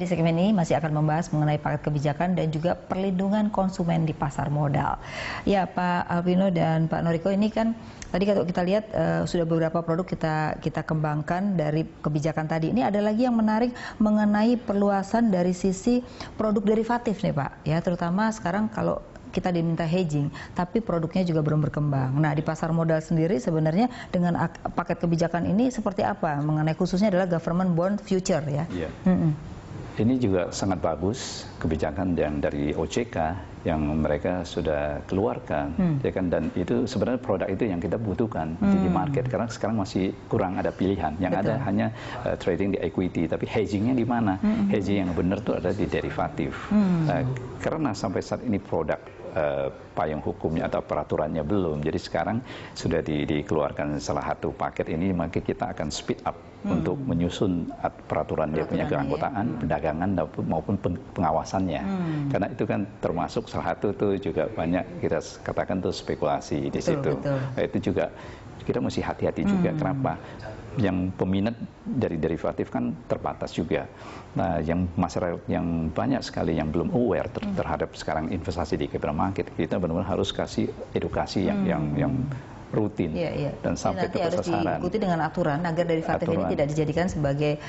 di segmen ini masih akan membahas mengenai paket kebijakan dan juga perlindungan konsumen di pasar modal. Ya, Pak Alvino dan Pak Noriko, ini kan tadi kalau kita lihat sudah beberapa produk kita kembangkan dari kebijakan tadi. Ini ada lagi yang menarik mengenai perluasan dari sisi produk derivatif nih Pak. Ya, terutama sekarang kalau kita diminta hedging, tapi produknya juga belum berkembang. Nah, di pasar modal sendiri sebenarnya dengan paket kebijakan ini seperti apa? Mengenai khususnya adalah government bond future ya. Iya. Ini juga sangat bagus kebijakan yang dari OJK yang mereka sudah keluarkan, ya kan? Dan itu sebenarnya produk itu yang kita butuhkan di market karena sekarang masih kurang ada pilihan. Yang ada hanya trading di equity, tapi hedgingnya di mana? Hedging yang benar itu ada di derivatif. Karena sampai saat ini produk payung hukumnya atau peraturannya belum. Jadi sekarang sudah dikeluarkan salah satu paket ini, maka kita akan speed up untuk menyusun peraturan dia punya keanggotaan, perdagangan maupun pengawasannya. Karena itu kan termasuk salah satu itu juga banyak kita katakan tuh spekulasi di situ. Itu juga kita mesti hati-hati juga. Kenapa? Yang peminat dari derivatif kan terbatas juga. Nah, yang masyarakat yang banyak sekali yang belum aware terhadap sekarang investasi di capital market, kita benar-benar harus kasih edukasi yang rutin dan sampai tepat sasaran. Harus diikuti dengan aturan agar derivatif ini tidak dijadikan sebagai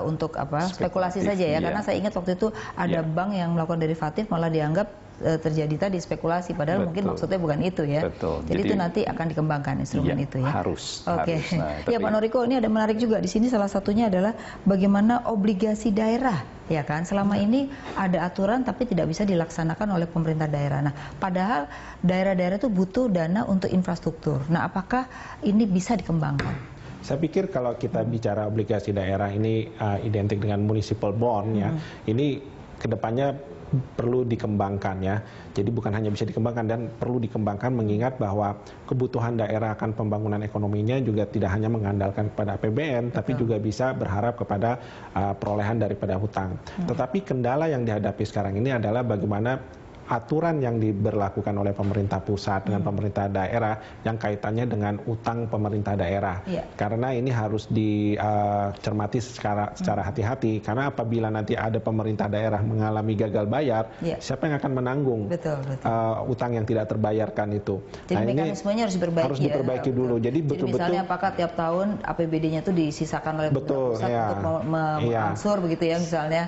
untuk spekulasi saja ya. Karena saya ingat waktu itu ada bank yang melakukan derivatif malah dianggap terjadi tadi spekulasi, padahal mungkin maksudnya bukan itu ya. Jadi itu nanti akan dikembangkan instrumen itu ya. Harus. Oke. Ya Pak Noriko, ini ada menarik juga di sini, salah satunya adalah bagaimana obligasi daerah, ya kan? Selama ini ada aturan tapi tidak bisa dilaksanakan oleh pemerintah daerah. Nah, padahal daerah-daerah itu butuh dana untuk infrastruktur. Nah, apakah ini bisa dikembangkan? Saya pikir kalau kita bicara obligasi daerah ini identik dengan municipal bond ya, ini kedepannya perlu dikembangkan ya. Jadi bukan hanya bisa dikembangkan dan perlu dikembangkan mengingat bahwa kebutuhan daerah akan pembangunan ekonominya juga tidak hanya mengandalkan kepada APBN, tapi juga bisa berharap kepada perolehan daripada hutang. Tetapi kendala yang dihadapi sekarang ini adalah bagaimana aturan yang diberlakukan oleh pemerintah pusat dengan pemerintah daerah yang kaitannya dengan utang pemerintah daerah. Karena ini harus dicermati secara hati-hati, karena apabila nanti ada pemerintah daerah mengalami gagal bayar, siapa yang akan menanggung utang yang tidak terbayarkan itu? Jadi mekanismenya harus diperbaiki dulu. Jadi betul-betul misalnya apakah tiap tahun APBD-nya itu disisakan oleh pusat untuk mengangsur begitu ya misalnya.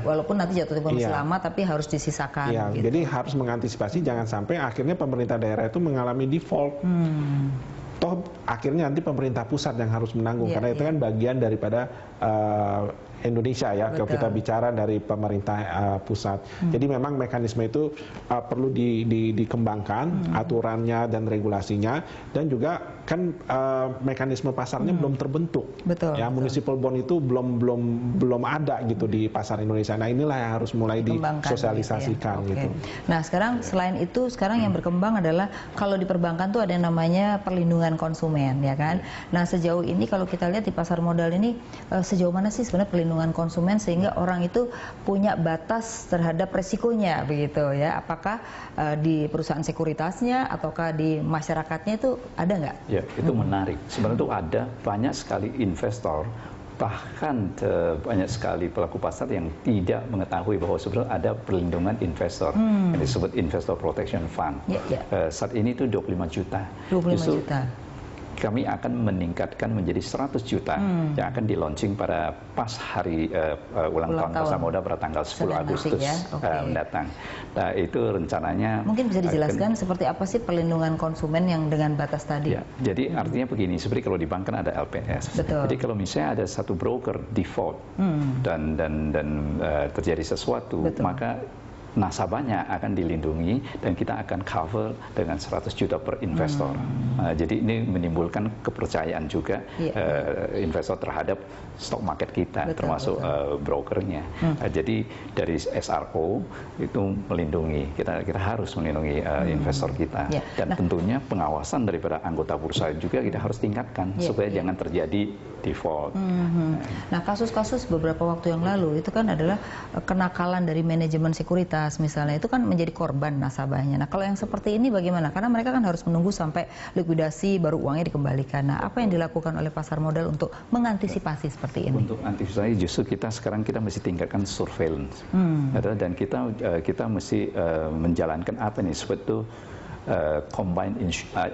Walaupun nanti jatuh tempo masih lama, tapi harus disisakan. Gitu. Jadi harus mengantisipasi jangan sampai akhirnya pemerintah daerah itu mengalami default. Toh akhirnya nanti pemerintah pusat yang harus menanggung, karena itu kan bagian daripada Indonesia ya. Kalau kita bicara dari pemerintah pusat. Jadi memang mekanisme itu perlu dikembangkan aturannya dan regulasinya, dan juga kan mekanisme pasarnya belum terbentuk. Ya, municipal bond itu belum ada gitu di pasar Indonesia. Nah, inilah yang harus mulai disosialisasikan gitu. Nah, sekarang selain itu sekarang yang berkembang adalah kalau di perbankan tuh ada yang namanya perlindungan konsumen ya kan. Nah, sejauh ini kalau kita lihat di pasar modal ini sejauh mana sih sebenarnya perlindungan konsumen sehingga orang itu punya batas terhadap resikonya begitu ya. Apakah di perusahaan sekuritasnya ataukah di masyarakatnya itu ada nggak? Ya, itu menarik. Sebenarnya itu ada banyak sekali investor, bahkan banyak sekali pelaku pasar yang tidak mengetahui bahwa sebenarnya ada perlindungan investor yang disebut Investor Protection Fund. Saat ini itu 25 juta. 25 juta. Kami akan meningkatkan menjadi 100 juta yang akan di-launching pada pas hari ulang tahun pasar modal pada tanggal 10 Agustus mendatang. Nah, itu rencananya. Mungkin bisa dijelaskan seperti apa sih perlindungan konsumen yang dengan batas tadi? Ya, jadi artinya begini, seperti kalau di bank kan ada LPS. Jadi kalau misalnya ada satu broker default dan terjadi sesuatu, maka nasabahnya akan dilindungi dan kita akan cover dengan 100 juta per investor. Jadi ini menimbulkan kepercayaan juga investor terhadap stock market kita, termasuk brokernya. Jadi dari SRO itu melindungi, kita harus melindungi investor kita. Dan tentunya pengawasan daripada anggota bursa juga kita harus tingkatkan supaya jangan terjadi default. Nah, kasus-kasus beberapa waktu yang lalu itu kan adalah kenakalan dari manajemen sekuritas likuiditas misalnya, itu kan menjadi korban nasabahnya. Nah, kalau yang seperti ini bagaimana? Karena mereka kan harus menunggu sampai likuidasi baru uangnya dikembalikan. Nah, apa yang dilakukan oleh pasar modal untuk mengantisipasi seperti ini? Untuk antisipasi justru sekarang kita mesti tingkatkan surveillance. Dan kita mesti menjalankan apa nih sebetulnya combined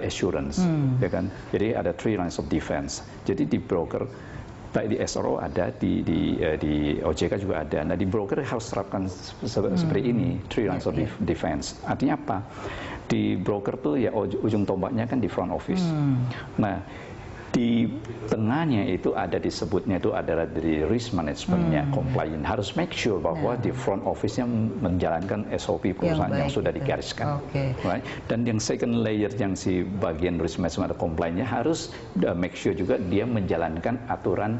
assurance, ya kan? Jadi ada 3 lines of defense. Jadi di broker, baik di SRO ada, di OJK juga ada. Nah, di broker harus terapkan seperti ini, 3 lines of defense. Artinya apa? Di broker tuh ya ujung tombaknya kan di front office. Nah, di tengahnya itu ada disebutnya itu adalah dari risk managementnya, compliance. Harus make sure bahwa di front office-nya menjalankan SOP perusahaan yang sudah digariskan. Right? Dan yang second layer yang si bagian risk management atau compliance-nya harus make sure juga dia menjalankan aturan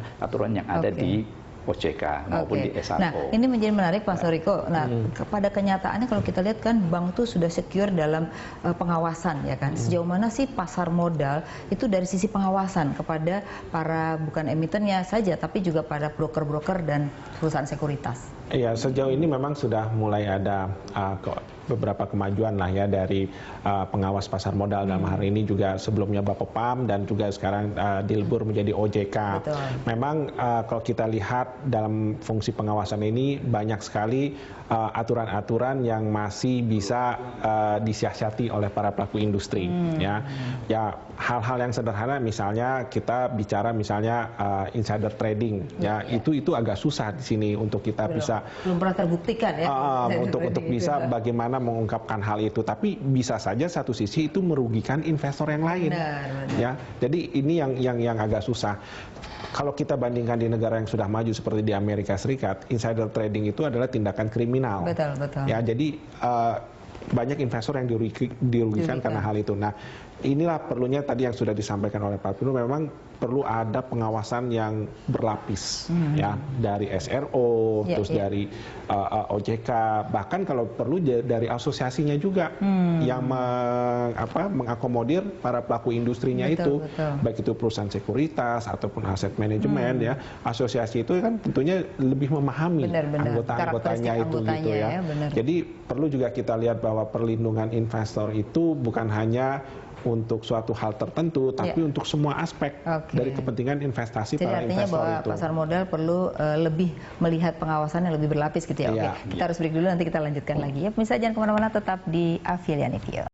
yang ada di OJK maupun di SRO. Nah, ini menjadi menarik Pak Noriko. Nah, pada kenyataannya kalau kita lihat kan bank itu sudah secure dalam pengawasan, ya kan. Sejauh mana sih pasar modal itu dari sisi pengawasan kepada para bukan emitennya saja, tapi juga pada broker-broker dan perusahaan sekuritas? Iya, sejauh ini memang sudah mulai ada beberapa kemajuan lah ya dari pengawas pasar modal. Dalam hari ini juga sebelumnya Bapepam dan juga sekarang Dilbur menjadi OJK. Betul. Memang kalau kita lihat dalam fungsi pengawasan ini banyak sekali aturan-aturan yang masih bisa disiasati oleh para pelaku industri. Ya hal-hal yang sederhana misalnya kita bicara misalnya insider trading, itu agak susah di sini untuk kita belum pernah terbuktikan ya untuk bisa bagaimana mengungkapkan hal itu, tapi bisa saja satu sisi itu merugikan investor yang lain. Benar. Ya, jadi ini yang agak susah. Kalau kita bandingkan di negara yang sudah maju seperti di Amerika Serikat, insider trading itu adalah tindakan kriminal. Betul. Ya, jadi banyak investor yang dirugikan karena hal itu. Nah, inilah perlunya tadi yang sudah disampaikan oleh Pak Pino, memang perlu ada pengawasan yang berlapis, ya, dari SRO, terus dari OJK, bahkan kalau perlu dari asosiasinya juga yang mengakomodir para pelaku industrinya itu, baik itu perusahaan sekuritas ataupun aset manajemen, ya, asosiasi itu kan tentunya lebih memahami anggota-anggotanya itu, gitu ya. Jadi perlu juga kita lihat bahwa perlindungan investor itu bukan hanya untuk suatu hal tertentu, tapi untuk semua aspek dari kepentingan investasi para investor itu. Jadi artinya bahwa pasar modal perlu lebih melihat pengawasan yang lebih berlapis gitu ya. Oke, kita harus break dulu, nanti kita lanjutkan lagi ya. Pemirsa jangan kemana-mana, tetap di Afiliani View.